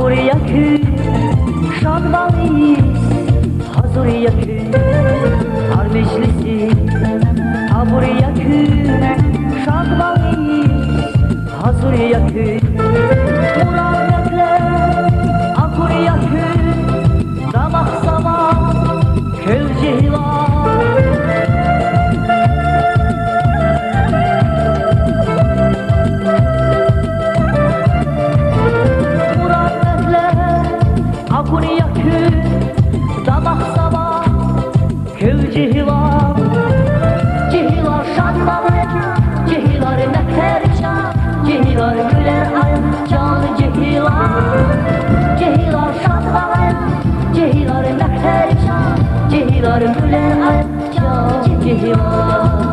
buraya kü şanmalıyız, hazırya kü har meclisi. Buraya kü şanmalıyız, hazırya kü murabetler. Buraya kü damak zaman kölce var. Buraya kü damak sabah köy cihilar. Cihilar şanlanaya, cihilar ne perişan, cihilar güler ayak canı cihilar. Cihilar şanlanaya, cihilar ne perişan, cihilar güler ayak canı cihilar.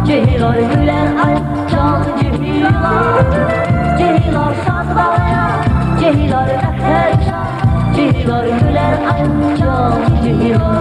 Cihilar güler ayak canı cihilar. Cihilar şanlanaya, cihilar ne perişan, cihilar güler ayak canı cihilar.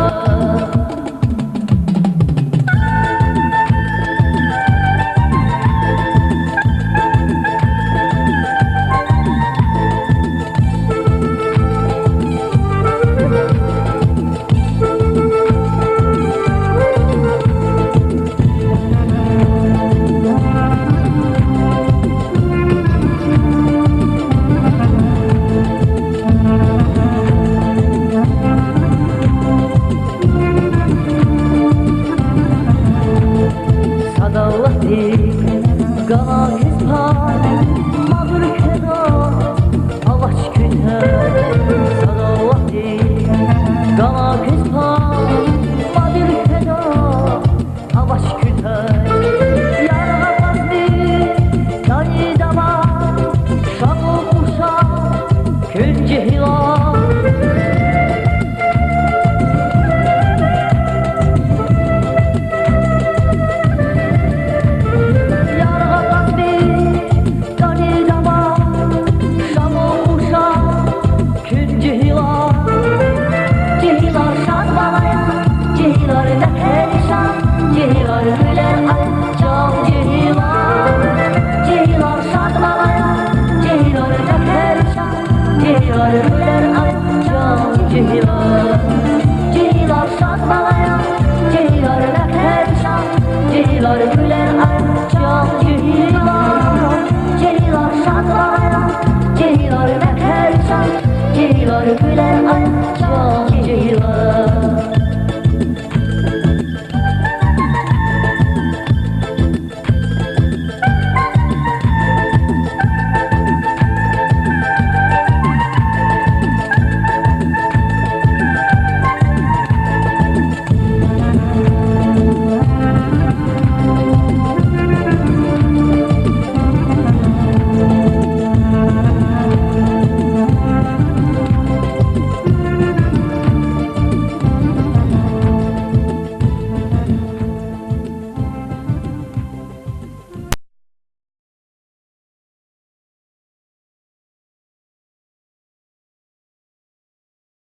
Gana kızlar, mağdur keda, avaç küter. Sadavati, gana kızlar, mağdur keda, avaç küter. Yarına bazdı, dayı dama, şamı kuşa, kül cihilar. Cihilar güler ayak canı cihilar. Cihilar şanlanaya, cihilar ne perişan, cihilar güler ayak canı cihilar. Cihilar şanlanaya, cihilar ne perişan, cihilar güler ayak canı cihilar. Cihilar şanlanaya, cihilar ne perişan, cihilar güler